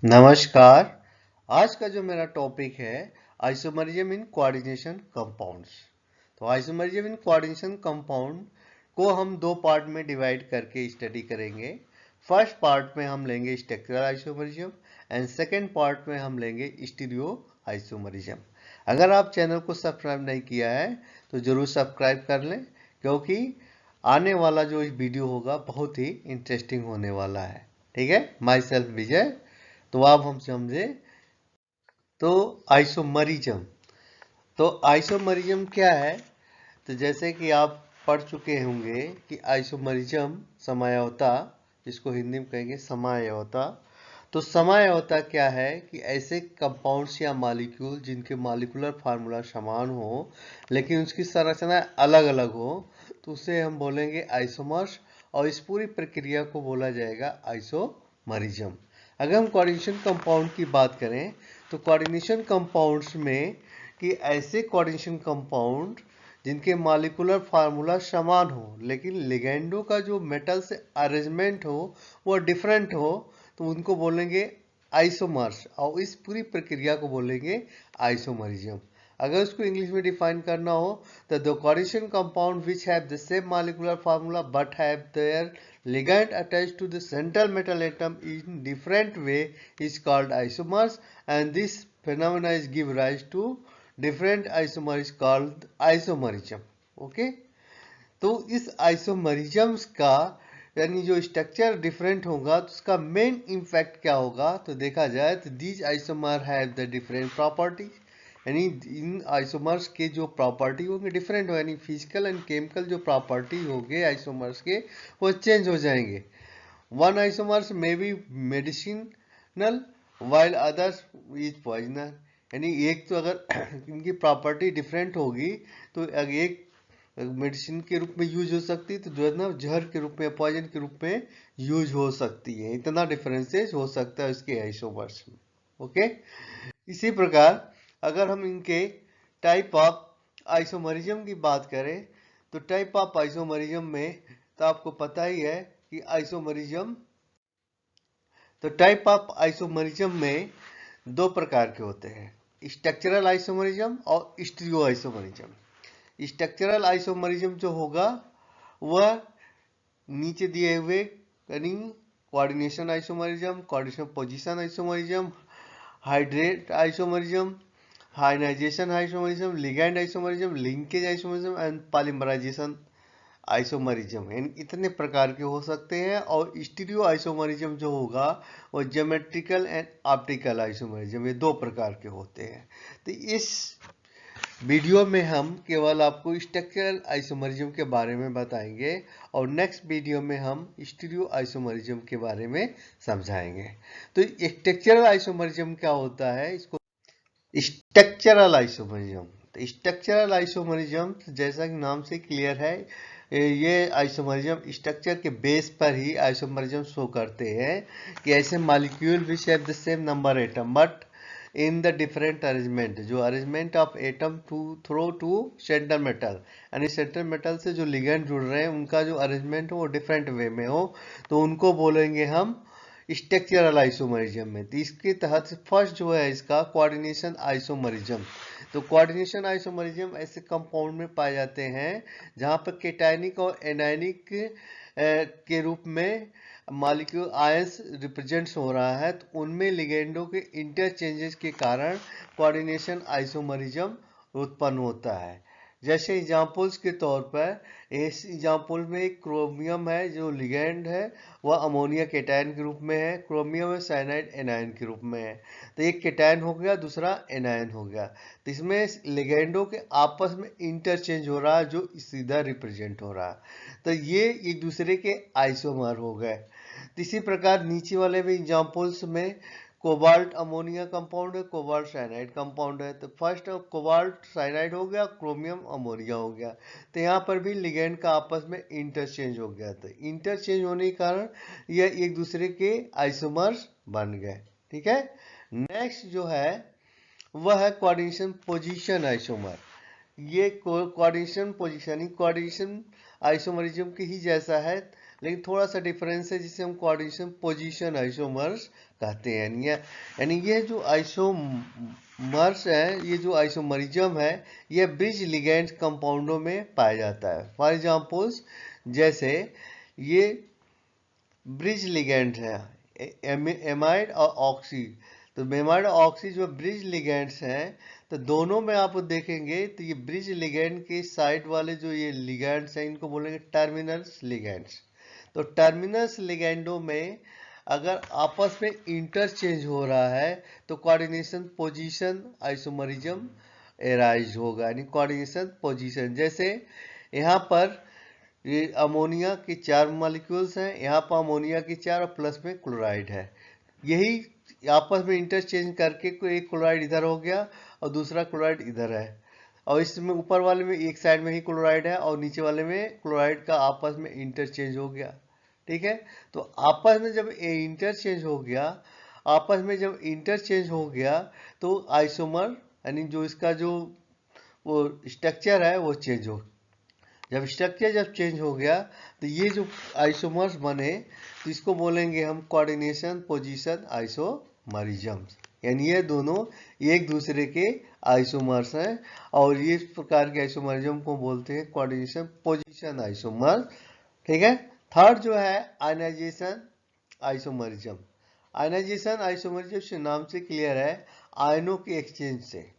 नमस्कार। आज का जो मेरा टॉपिक है आइसोमरिज्म इन कोऑर्डिनेशन कंपाउंड्स। तो आइसोमरिज्म इन कोऑर्डिनेशन कंपाउंड को हम दो पार्ट में डिवाइड करके स्टडी करेंगे। फर्स्ट पार्ट में हम लेंगे structural isomerism and second part में हम लेंगे स्टीरियो आइसोमरिज्म। अगर आप चैनल को सब्सक्राइब नहीं किया है तो जरूर सब्सक्राइब कर लें, क्योंकि आने वाला जो वीडियो होगा बहुत ही इंटरेस्टिंग होने वाला है। ठीक है, माई सेल्फ विजय। तो आप हम समझे तो आइसोमरिज्म। तो आइसोमरिज्म क्या है? तो जैसे कि आप पढ़ चुके होंगे कि आइसोमरिज्म समायोता, जिसको हिंदी में कहेंगे समायोता। तो समायोता क्या है कि ऐसे कंपाउंड्स या मॉलिक्यूल जिनके मॉलिक्यूलर फार्मूला समान हो लेकिन उसकी संरचना अलग अलग हो, तो उसे हम बोलेंगे आइसोमर्स, और इस पूरी प्रक्रिया को बोला जाएगा आइसोमरिज्म। अगर हम कोऑर्डिनेशन कंपाउंड की बात करें तो कोऑर्डिनेशन कंपाउंड्स में कि ऐसे कोऑर्डिनेशन कंपाउंड जिनके मॉलिक्यूलर फार्मूला समान हो लेकिन लिगेंडो का जो मेटल से अरेंजमेंट हो वो डिफरेंट हो, तो उनको बोलेंगे आइसोमर्स, और इस पूरी प्रक्रिया को बोलेंगे आइसोमरिज्म। अगर उसको इंग्लिश में डिफाइन करना हो तो the coordination compound which have the same molecular formula but have their ligand attached to the central metal atom in different way is called isomers, and this phenomena is give rise to different isomers called isomerism. Okay, तो इस आइसोमरिज्म्स का यानी जो structure different होगा तो उसका main impact क्या होगा? तो देखा जाए तो these isomer have the different properties, यानी इन आइसोमर्स के जो प्रॉपर्टी होंगे डिफरेंट हो, यानी फिजिकल एंड केमिकल जो प्रॉपर्टी होंगे आइसोमर्स के वो चेंज हो जाएंगे। One isomers may be medicinal while others is poisoner, यानी एक तो अगर इनकी प्रॉपर्टी डिफरेंट होगी तो एक मेडिसिन के रूप में यूज हो सकती है, तो जो है ना जहर के रूप में, पॉइजन के रूप में यूज हो सकती है। इतना डिफरेंसेस हो सकता है उसके आइसोमर्स में। ओके, इसी प्रकार अगर हम इनके टाइप ऑफ आइसोमरिज्म की बात करें तो टाइप ऑफ आइसोमरिज्म में तो आपको पता ही है कि आइसोमरिज्म, तो टाइप ऑफ आइसोमरिज्म में दो प्रकार के होते हैं, स्ट्रक्चरल आइसोमरिज्म और स्टीरियो आइसोमरिज्म। स्ट्रक्चरल आइसोमरिज्म जो होगा वह नीचे दिए हुए यानी coordination isomerism, coordination position isomerism, hydrate isomerism, ionization isomerism, ligand isomerism, linkage isomerism and polymerization isomerism, यानी इतने प्रकार के हो सकते हैं। और स्टीरियो आइसोमरिज्म जो होगा वो ज्योमेट्रिकल एंड ऑप्टिकल आइसोमरिज्म, ये दो प्रकार के होते हैं। तो इस वीडियो में हम केवल आपको स्ट्रक्चरल आइसोमरिज्म के बारे में बताएंगे और नेक्स्ट वीडियो में हम स्टीरियो आइसोमरिज्म के बारे में समझाएंगे। तो स्ट्रक्चरल आइसोमरिज्म क्या होता है? इसको स्ट्रक्चरल आइसोमरिज्म, तो स्ट्रक्चरल आइसोमरिज्म जैसा कि नाम से क्लियर है, ये आइसोमरिज्म स्ट्रक्चर के बेस पर ही आइसोमरिज्म शो करते हैं कि ऐसे molecule which have the same number atom but in the different arrangement, जो arrangement of atom to throw to central metal, यानी सेंट्रल मेटल से जो लिगेंड जुड़ रहे हैं उनका जो अरेंजमेंट हो वो डिफरेंट वे में हो, तो उनको बोलेंगे हम स्ट्रक्चरल आइसोमरिज्म में। तो इसके तहत फर्स्ट जो है इसका कोऑर्डिनेशन आइसोमरिज्म। तो कोऑर्डिनेशन आइसोमरिज्म ऐसे कंपाउंड में पाए जाते हैं जहां पर केटायनिक और एनायनिक के रूप में मॉलिक्यूल आयंस रिप्रेजेंट्स हो रहा है, तो उनमें लिगेंडो के इंटरचेंजेस के कारण कोऑर्डिनेशन आइसोमरिज्म उत्पन्न होता है। जैसे एग्जाम्पल्स के तौर पर इस एग्जाम्पल में एक क्रोमियम है जो लिगेंड है, वह अमोनिया केटायन के रूप में है, क्रोमियम है साइनाइड एनायन के रूप में है। तो एक केटायन हो गया, दूसरा एनायन हो गया, तो इसमें लिगेंडो के आपस में इंटरचेंज हो रहा है जो सीधा रिप्रेजेंट हो रहा है, तो ये एक दूसरे के आइसोमर हो गए। तो इसी प्रकार नीचे वाले भी एग्जाम्पल्स में कोबाल्ट अमोनिया कंपाउंड है, कोबाल्ट साइनाइड कंपाउंड है, तो फर्स्ट कोबाल्ट साइनाइड हो गया, क्रोमियम अमोनिया हो गया, तो यहाँ पर भी लिगेंड का आपस में इंटरचेंज हो गया, तो इंटरचेंज होने के कारण यह एक दूसरे के आइसोमर्स बन गए। ठीक है, नेक्स्ट जो है वह है कोऑर्डिनेशन पोजीशन आइसोमर। ये कोऑर्डिनेशन पोजीशन आइसोमरिज्म की ही जैसा है, लेकिन थोड़ा सा डिफरेंस है जिसे हम कोऑर्डिनेशन पोजीशन आइसोमर्स कहते हैं। यानी ये जो आइसोमर्स है, ये जो आइसोमरिज्म है, ये ब्रिज लिगेंड कंपाउंडों में पाया जाता है। फॉर एग्जांपल्स, जैसे ये ब्रिज लिगेंड है एमाइड और ऑक्सी। तो एमाइड और ऑक्सी जो ब्रिज लिगेंड्स हैं, तो दोनों में आप देखेंगे तो ये ब्रिज लिगेंड के साइड वाले जो ये लिगेंड्स हैं, इनको बोलेंगे टर्मिनल्स लिगेंड्स। तो टर्मिनल्स लिगेंडों में अगर आपस में इंटरचेंज हो रहा है तो कोऑर्डिनेशन पोजीशन आइसोमरिज्म एराइज होगा, यानी कोऑर्डिनेशन पोजीशन। जैसे यहाँ पर ये अमोनिया के 4 मॉलिक्यूल्स हैं, यहाँ पर अमोनिया की 4 और प्लस में क्लोराइड है। यही आपस में इंटरचेंज करके कोई एक क्लोराइड इधर हो गया और दूसरा क्लोराइड इधर है, और इसमें ऊपर वाले में एक साइड में ही क्लोराइड है और नीचे वाले में क्लोराइड का आपस में इंटरचेंज हो गया। ठीक है, तो आपस में जब इंटरचेंज हो गया, आपस में जब इंटरचेंज हो गया तो आइसोमर यानी जो इसका जो वो स्ट्रक्चर है वो चेंज हो। जब स्ट्रक्चर जब चेंज हो गया तो ये जो आइसोमर्स बने तो इसको बोलेंगे हम कोऑर्डिनेशन पोजीशन आइसोमरिज्म्स, यानी ये दोनों एक दूसरे के आइसोमर्स हैं और ये इस प्रकार के आइसोमरिज्म को बोलते हैं कोऑर्डिनेशन पोजीशन आइसोमर्स। ठीक है, थर्ड जो है आयनाइजेशन आइसोमरिज्म। आयनाइजेशन आइसोमरिज्म से नाम से क्लियर है, आयनों के एक्सचेंज से,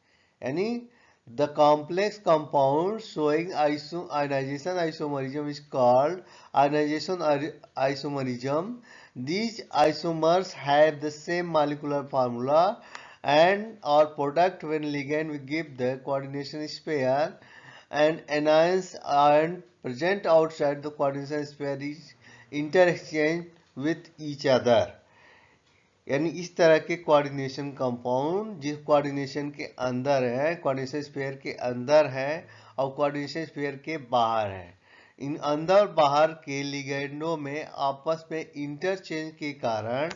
यानी the complex compound showing ionization isomerism is called ionization isomerism. These isomers have the same molecular formula and are product when ligand will give the coordination pair and anions ion present outside the coordination pair is interexchanged with each other. यानी इस तरह के coordination compound जिस coordination के अंदर है, coordination sphere के अंदर है और कोऑर्डिनेशन स्फीयर के बाहर है, इन अंदर बाहर के लिगेंडों में आपस में इंटरचेंज के कारण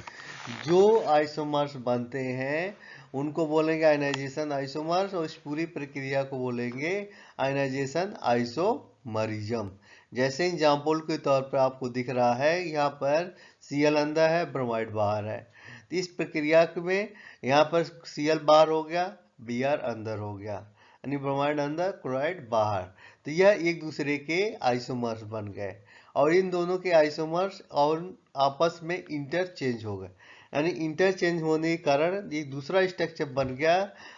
जो आइसोमर्स बनते हैं उनको बोलेंगे आयनाइजेशन आइसोमर्स, और इस पूरी प्रक्रिया को बोलेंगे आयनाइजेशन आइसोमरिज्म। जैसे एग्जाम्पल के तौर पर आपको दिख रहा है, यहाँ पर Cl अंदर है, ब्रोमाइड बाहर है। तो इस प्रक्रिया में यहाँ पर Cl बाहर हो गया, Br अंदर हो गया, यानी ब्रोमाइड अंदर क्लोराइड बाहर। तो यह एक दूसरे के आइसोमर्स बन गए और इन दोनों के आइसोमर्स और आपस में इंटरचेंज हो गए, यानी इंटरचेंज होने के कारण एक दूसरा स्ट्रक्चर बन गया,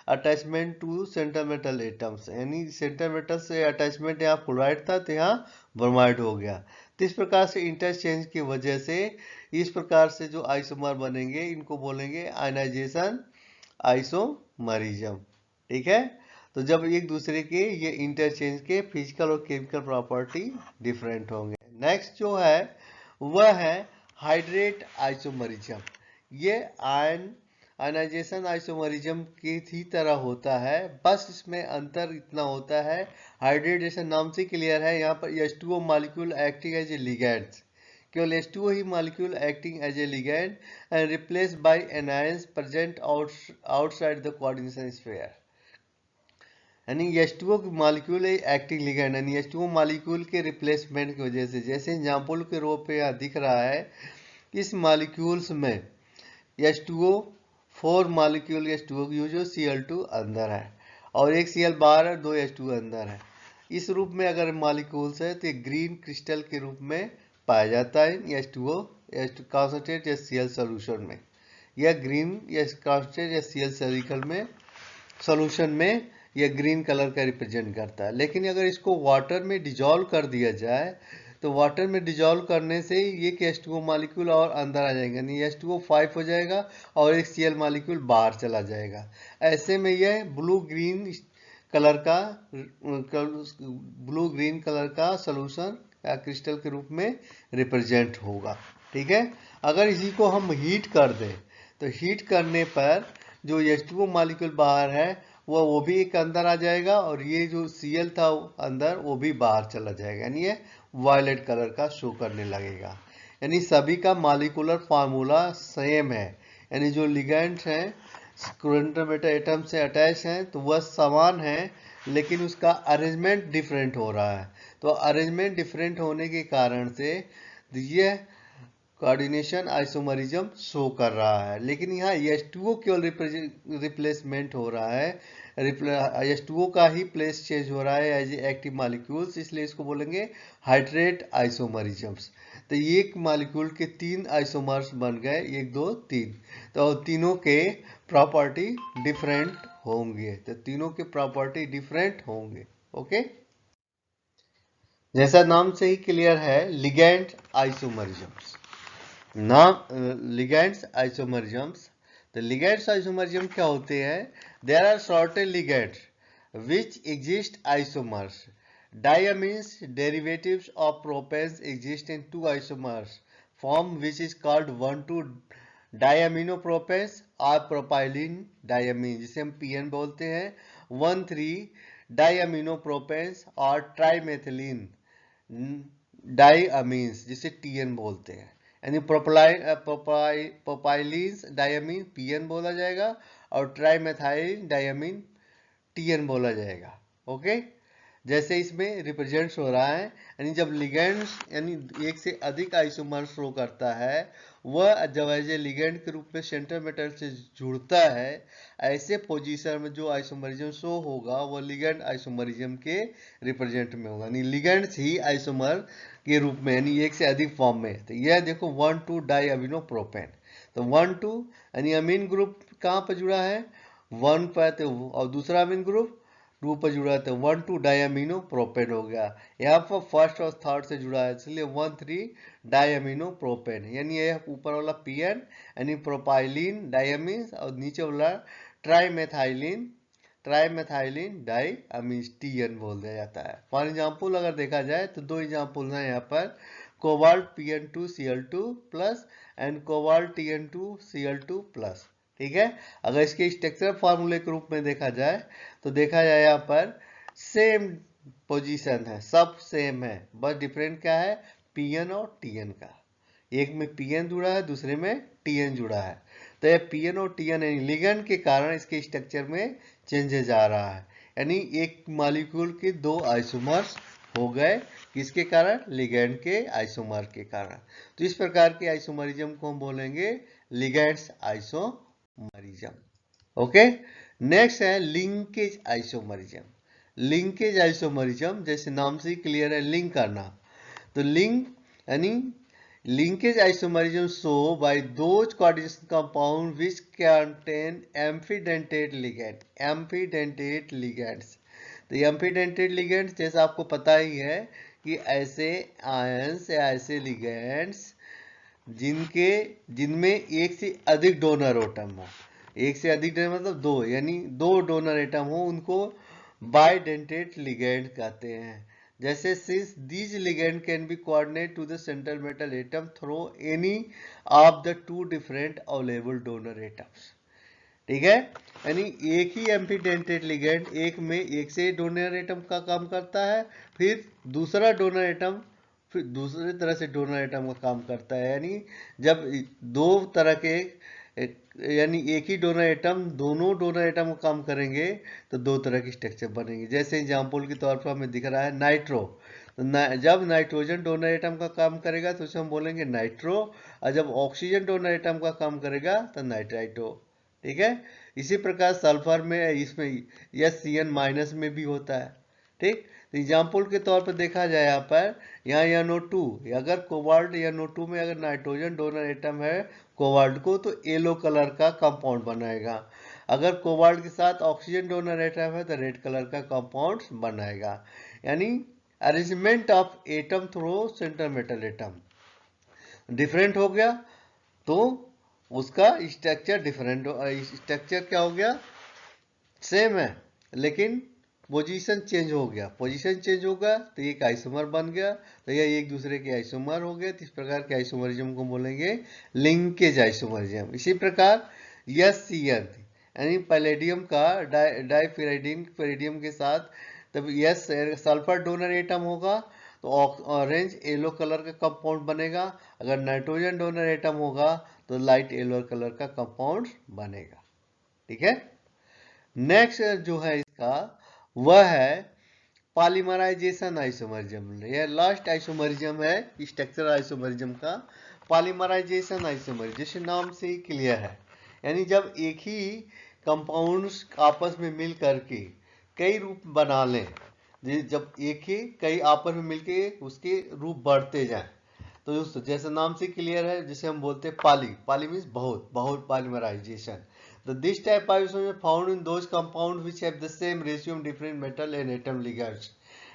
attachment to centre metal atoms, यानी सेंटर मेटल से अटैचमेंट यहाँ क्लोराइड था तो यहाँ ब्रोमाइड हो गया। तो इस प्रकार से इंटरचेंज की वजह से इस प्रकार से जो आइसोमर बनेंगे इनको बोलेंगे आयनाइजेशन आइसोमरिज्म। ठीक है, तो जब एक दूसरे के ये इंटरचेंज के फिजिकल और केमिकल प्रॉपर्टी डिफरेंट होंगे। नेक्स्ट जो है वह है हाइड्रेट आइसोमरिज्म। ये आयनाइजेशन आइसोमरिज्म की ही तरह होता है, बस इसमें अंतर इतना होता है, हाइड्रेट जैसे नाम से क्लियर है, यहाँ पर H2O molecule acting as a ligand, केवल H2O ही molecule acting as a ligand and replace by anions present outside the coordination sphere. यानी H2O की मॉलिक्यूल एक्टिंग लिगैंड, यानी H2O मॉलिक्यूल के रिप्लेसमेंट की वजह से, जैसे एग्जाम्पल के रूप पे यहाँ दिख रहा है, इस मॉलिक्यूल्स में H2O 4 मॉलिक्यूल H2O जो Cl2 अंदर है और एक Cl बाहर है, 2 H2O अंदर है। इस रूप में अगर मॉलिक्यूल्स है तो ग्रीन क्रिस्टल के रूप में पाया जाता है H2O कॉन्सेंट्रेट या Cl सोल्यूशन में, या ग्रीन या कॉन्सेंट्रेट या Cl सोल्यूशन में यह ग्रीन कलर का रिप्रेजेंट करता है। लेकिन अगर इसको वाटर में डिजॉल्व कर दिया जाए तो वाटर में डिजॉल्व करने से ये H2O मॉलिक्यूल और अंदर आ जाएगा, यानी H2O 5 हो जाएगा और एक Cl मॉलिक्यूल बाहर चला जाएगा। ऐसे में यह ब्लू ग्रीन कलर का सोल्यूशन या क्रिस्टल के रूप में रिप्रेजेंट होगा। ठीक है, अगर इसी को हम हीट कर दें तो हीट करने पर जो H2O मॉलिक्यूल बाहर है वो भी एक अंदर आ जाएगा और ये जो Cl था अंदर वो भी बाहर चला जाएगा, यानी ये वायलेट कलर का शो करने लगेगा। यानी सभी का मॉलिक्यूलर फार्मूला सेम है, यानी जो लिगैंड्स हैं सेंटर मेटल एटम से अटैच हैं तो वह समान है, लेकिन उसका अरेंजमेंट डिफरेंट हो रहा है। तो अरेंजमेंट डिफरेंट होने के कारण से ये कोऑर्डिनेशन आइसोमरिज्म शो कर रहा है, लेकिन यहाँ H2O केवल रिप्लेसमेंट हो रहा है, H2O का ही प्लेस चेंज हो रहा है एज एक्टिव मॉलिक्यूल्स, इसलिए इसको बोलेंगे हाइड्रेट आइसोमरिज्म्स। तो एक मॉलिक्यूल के 3 आइसोमर्स बन गए, 1 2 3, तो तीनों के प्रॉपर्टी डिफरेंट होंगे, तो तीनों के प्रॉपर्टी डिफरेंट होंगे। ओके, जैसा नाम से ही क्लियर है, लिगैंड आइसोमरिज्म्स, नाम लिगैंड्स आइसोमरिज्म्स। तो लिगैंड्स आइसोमरिज्म क्या होते हैं? There are certain ligands which exist isomers. Diamines derivatives of propanes exist in two isomers form which is called 1,2 diaminopropanes or propylene diamine, जिसे हम PN बोलते हैं, 1,3 diaminopropanes और ट्राइमेथिलीन डाइअमीन्स जिसे TN बोलते हैं, यानी प्रोपाइलीन्स डाइअमीन PN बोला जाएगा और ट्राइमेथाइल डाइअमीन TN बोला जाएगा। ओके, जैसे इसमें रिप्रेजेंट्स हो रहा है, यानी जब लिगेंड्स यानी एक से अधिक आइसोमर शो करता है, वह जब एज ए लिगेंड के रूप में सेंटर मेटल से जुड़ता है, ऐसे पोजीशन में जो आइसोमरिज्म शो होगा वो लिगेंड आइसोमरिज्म के रिप्रेजेंट में होगा, यानी लिगेंड्स ही आइसोमर के रूप में, यानी एक से अधिक फॉर्म में। तो यह देखो 1,2 डाइअमीनो प्रोपेन, तो 1,2 यानी अमीन ग्रुप कहाँ पर जुड़ा है? 1 पर, तो और दूसरा अमीन ग्रुप 2 पर जुड़ा है, तो 1,2 डाइअमीनो प्रोपेन हो गया। यहाँ पर फर्स्ट और थर्ड से जुड़ा है, इसलिए 1,3 डाइअमीनो प्रोपेन, यानी यह ऊपर वाला PN यानी प्रोपाइलीन डाइअमीन और नीचे वाला ट्राइमेथाइलिन डाइअमीन TN बोल दिया जाता है। फॉर एग्जाम्पल अगर देखा जाए तो 2 एग्जाम्पल हैं यहाँ पर, cobalt PN2Cl2 plus and cobalt TN2Cl2 plus. ठीक है, अगर इसके स्ट्रक्चर फार्मूले के रूप में देखा जाए तो देखा जाए यहाँ पर सेम पोजीशन है, सब सेम है, बस डिफरेंट क्या है? PN और TN का, एक में PN जुड़ा है, दूसरे में TN जुड़ा है। तो ये PN और TN लिगेंड के कारण इसके स्ट्रक्चर में चेंजेस आ रहा है, यानी एक मॉलिक्यूल के 2 आइसोमर्स हो गए, किसके कारण? लिगेंड के आइसोमर के कारण। तो इस प्रकार के आइसोमरिज्म को हम बोलेंगे लिगेंड्स आइसोमरिज्म। ओके, नेक्स्ट है लिंकेज आइसोमरिज्म। लिंकेज आइसोमरिज्म जैसे नाम से ही क्लियर है, लिंक करना। तो लिंक यानी linkage isomerism show by those coordination compound which contain ambidentate ligand, ambidentate ligands. तो एम्फीडेंटेड लिगैंड्स जैसा आपको पता ही है कि ऐसे आयंस या ऐसे लिगैंड्स जिनमें एक से अधिक डोनर एटम हो, एक से अधिक डोनर मतलब 2, यानी 2 डोनर एटम हो, उनको बाइडेंटेड लिगैंड कहते हैं। जैसे since these ligand can be coordinate to the central metal atom through any of the 2 different available donor atoms. ठीक है, यानी एक ही एम्फीडेंटेड लिगैंड एक में एक से डोनर एटम का काम करता है, फिर दूसरा डोनर एटम फिर दूसरे तरह से डोनर एटम का काम करता है, यानी जब 2 तरह के यानी एक ही डोनर एटम दोनों डोनर एटम का काम करेंगे तो 2 तरह की स्ट्रक्चर बनेंगे। जैसे एग्जाम्पल के तौर पर हमें दिख रहा है नाइट्रो, तो जब नाइट्रोजन डोनर एटम का काम करेगा तो उसे हम बोलेंगे नाइट्रो, और जब ऑक्सीजन डोनर एटम का काम करेगा तो नाइट्राइटो। ठीक है, इसी प्रकार सल्फर में इसमें CN माइनस में भी होता है। ठीक, तो एग्जाम्पल के तौर पर देखा जाए यहाँ पर, यहाँ NO2, अगर कोबाल्ट NO2 में अगर नाइट्रोजन डोनर एटम है कोबाल्ट को, तो येलो कलर का कंपाउंड बनाएगा, अगर कोबाल्ट के साथ ऑक्सीजन डोनर एटम है तो रेड कलर का कंपाउंड बनाएगा, यानी arrangement of atom through centre metal atom different हो गया, तो उसका स्ट्रक्चर डिफरेंट, स्ट्रक्चर क्या हो गया? सेम है, लेकिन पोजीशन चेंज हो गया, पोजीशन चेंज होगा तो एक आइसोमर बन गया, तो यह एक दूसरे के आइसोमर हो गए। तो इस प्रकार के आइसोमरिज्म को बोलेंगे लिंकेज आइसोमरिज्म। इसी प्रकार SCN यानी पैलेडियम का डाइफेराइडिन के साथ तब सल्फर डोनर एटम होगा तो ऑरेंज येलो कलर का कंपाउंड बनेगा, अगर नाइट्रोजन डोनर एटम होगा तो लाइट येलो कलर का कंपाउंड बनेगा। ठीक है, नेक्स्ट जो है इसका वह है पॉलीमराइजेशन आइसोमरिज्म, यह लास्ट आइसोमरिज्म है स्ट्रक्चरल आइसोमरिज्म का। पॉलीमराइजेशन आइसोमरिज्म जैसे नाम से ही क्लियर है, यानी जब एक ही कंपाउंड्स आपस में मिल करके कई रूप बना लें, जब एक ही कई आपस में मिलके उसके रूप बढ़ते जाएं, तो दोस्तों जैसे नाम से क्लियर है, जिसे हम बोलते हैं पाली मीन्स बहुत पॉलीमराइजेशन। तो this type of is found in those compound which have the same ratio of different metal and atom ligands,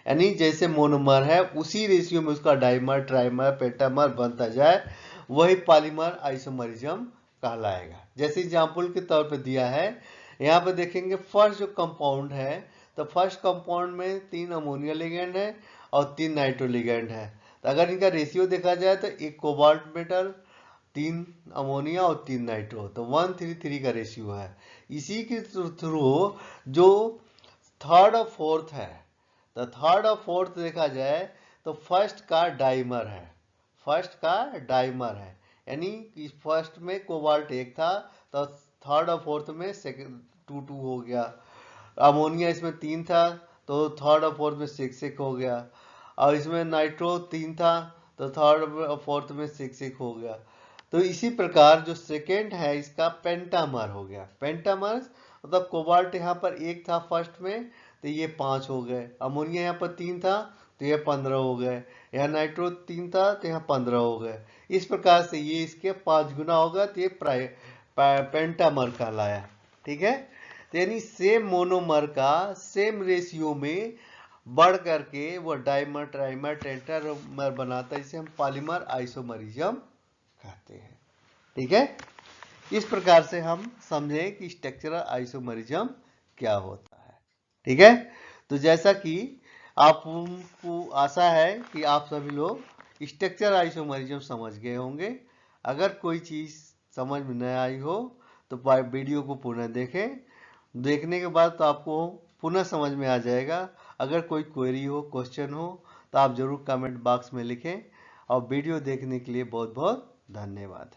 यानी जैसे मोनोमर है उसी रेशियो में उसका डाइमर, ट्राइमर, पेंटामर बनता जाए, वही पॉलीमर आइसोमरिज्म कहलाएगा। जैसे एग्जांपल के तौर पे दिया है, यहाँ पे देखेंगे फर्स्ट जो कंपाउंड है, तो फर्स्ट कंपाउंड में 3 अमोनिया लिगेंड है और 3 नाइट्रो लिगेंड है। तो अगर इनका रेशियो देखा जाए तो एक कोबाल्ट मेटल, 3 अमोनिया और 3 नाइट्रो, तो 1:3 का रेशियो है। इसी के थ्रू जो थर्ड और फोर्थ है, तो थर्ड और फोर्थ देखा जाए तो फर्स्ट का डाइमर है, यानी फर्स्ट में कोबाल्ट 1 था, तो थर्ड और फोर्थ में सेकंड 2 हो गया। अमोनिया इसमें 3 था, तो थर्ड और फोर्थ में 6 हो गया। और इसमें नाइट्रो 3 था, तो थर्ड और फोर्थ में 6 हो गया। तो इसी प्रकार जो सेकेंड है इसका पेंटामर हो गया। पेंटामर मतलब कोबाल्ट यहाँ पर 1 था फर्स्ट में, तो ये 5 हो गए। अमोनिया यहाँ पर 3 था, तो ये 15 हो गए। यहाँ नाइट्रो 3 था, तो यहाँ 15 हो गए। इस प्रकार से ये इसके 5 गुना होगा, तो ये पेंटामर कहलाया। ठीक है, तो यानी सेम मोनोमर का सेम रेशियो में बढ़ करके वो डाइमर, ट्राइमर, टेट्रामर बनाता है, जिसे हम पॉलीमर आइसोमरिज्म कहते हैं। ठीक है, इस प्रकार से हम समझे कि स्ट्रक्चरल आइसोमरिज्म क्या होता है। ठीक है, तो जैसा कि आपको आशा है कि आप सभी लोग स्ट्रक्चरल आइसोमरिज्म समझ गए होंगे। अगर कोई चीज समझ में न आई हो तो वीडियो को पुनः देखें। देखने के बाद तो आपको पुनः समझ में आ जाएगा। अगर कोई क्वेरी हो, क्वेश्चन हो, तो आप जरूर कमेंट बॉक्स में लिखें। और वीडियो देखने के लिए बहुत बहुत धन्यवाद।